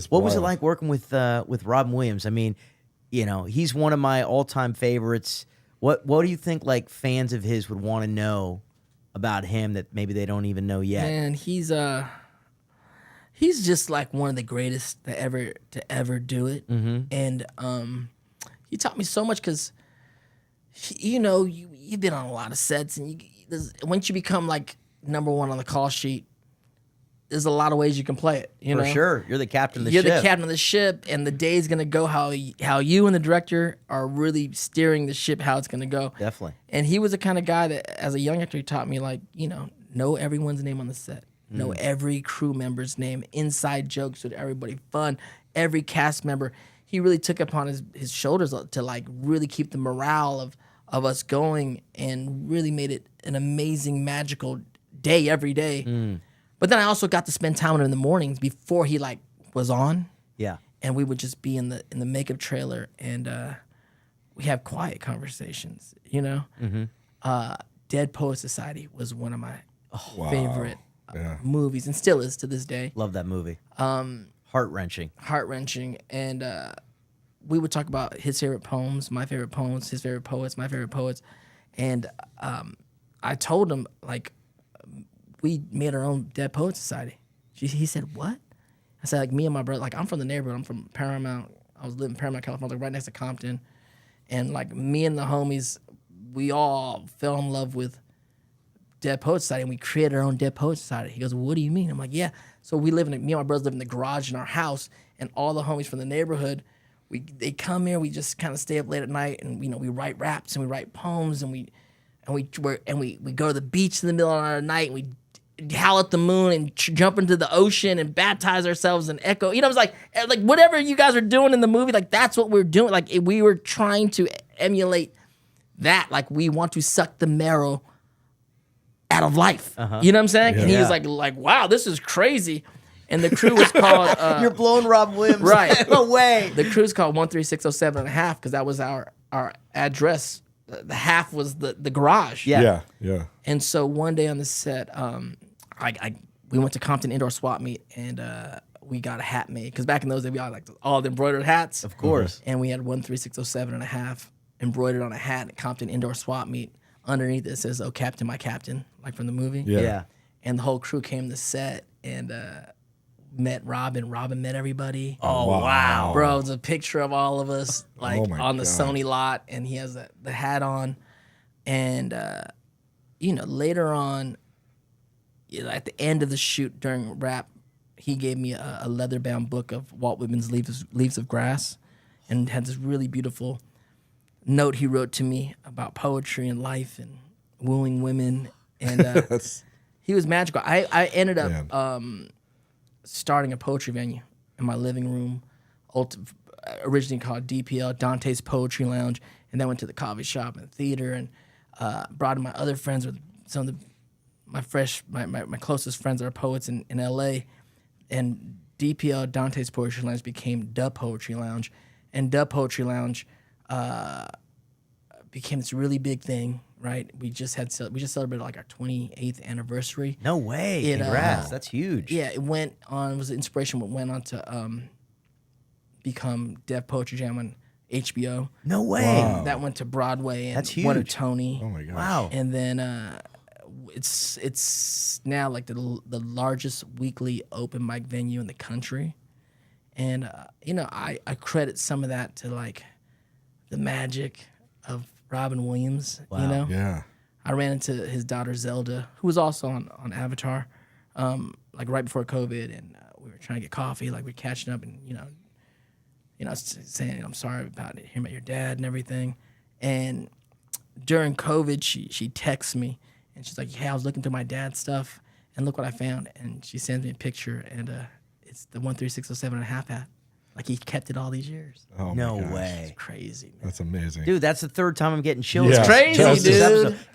What was it like working with Robin Williams? I mean, he's one of my all-time favorites. What do you think like fans of his would want to know about him that maybe they don't even know yet? Man, he's just like one of the greatest to ever do it. Mm-hmm. And he taught me so much because you've been on a lot of sets, and once you become like number one on the call sheet, there's a lot of ways you can play it. For sure, you're the captain of the You're ship. the captain of the ship, and the day's gonna go how you and the director are really steering the ship, how it's gonna go. Definitely. And he was the kind of guy that, as a young actor, he taught me like, know everyone's name on the set, know every crew member's name, inside jokes with everybody, fun, every cast member. He really took upon his shoulders to like really keep the morale of us going, and really made it an amazing, magical day every day. But then I also got to spend time with him in the mornings before he like was on. Yeah. And we would just be in the makeup trailer, and we have quiet conversations, Mm-hmm. Dead Poet Society was one of my favorite movies, and still is to this day. Love that movie. Heart-wrenching. Heart-wrenching. And we would talk about his favorite poems, my favorite poems, his favorite poets, my favorite poets. And I told him, like, we made our own Dead Poet Society. He said, what? I said, like, me and my brother, like, I'm from the neighborhood. I'm from Paramount. I was living in Paramount, California, like right next to Compton. And, like, me and the homies, we all fell in love with Dead Poet Society, and we created our own Dead Poet Society. He goes, well, what do you mean? I'm like, yeah. So me and my brothers live in the garage in our house, and all the homies from the neighborhood, they come here, we just kind of stay up late at night, and, we write raps, and we write poems, and we go to the beach in the middle of the night, and we howl at the moon and jump into the ocean and baptize ourselves and echo. It's like whatever you guys are doing in the movie, like that's what we're doing. Like we were trying to emulate that. Like we want to suck the marrow out of life. Uh-huh. You know what I'm saying? Yeah. And he was like, wow, this is crazy. And the crew was called... You're blowing Rob Williams. Right. No way. The crew's called 13607 and a half because that was our address. The half was the garage. Yeah. And so one day on the set, we went to Compton Indoor Swap Meet, and we got a hat made. Because back in those days, we had like all the embroidered hats. Of course. And we had 13607 and a half embroidered on a hat at Compton Indoor Swap Meet. Underneath it says, "Oh, Captain, my Captain," like from the movie. Yeah. And the whole crew came to set and met Robin. Robin met everybody. Oh, wow. Bro, it's a picture of all of us like Oh my on the God. Sony lot, and he has the hat on. And, later on, at the end of the shoot during rap, he gave me a leather-bound book of Walt Whitman's Leaves of Grass, and had this really beautiful note he wrote to me about poetry and life and wooing women. And he was magical. I ended up starting a poetry venue in my living room, originally called DPL, Dante's Poetry Lounge, and then went to the coffee shop and theater, and brought in my other friends with some of my closest friends that are poets in LA, and DPL, Dante's Poetry Lounge, became Dub Poetry Lounge, and Dub Poetry Lounge became this really big thing. Right, we just celebrated like our 28th anniversary. No way. Congrats. That's huge. Yeah, it went on. Was the inspiration what went on to become Def Poetry Jam on HBO. No way. Wow. That went to Broadway and That's won a huge. Tony. Oh my gosh. Wow. And then it's now like the largest weekly open mic venue in the country, and I credit some of that to like the magic of Robin Williams. Wow. Yeah. I ran into his daughter Zelda, who was also on Avatar, like right before COVID, and we were trying to get coffee, like we were catching up, and saying I'm sorry about hearing about your dad and everything. And during COVID, she texts me, and she's like, "Hey, I was looking through my dad's stuff, and look what I found." And she sends me a picture, and it's the 13607 and a half hat. Like he kept it all these years. Oh No my gosh. way. It's crazy, man. That's amazing. Dude, that's the third time I'm getting chills. Yeah. It's crazy, Just this dude. episode.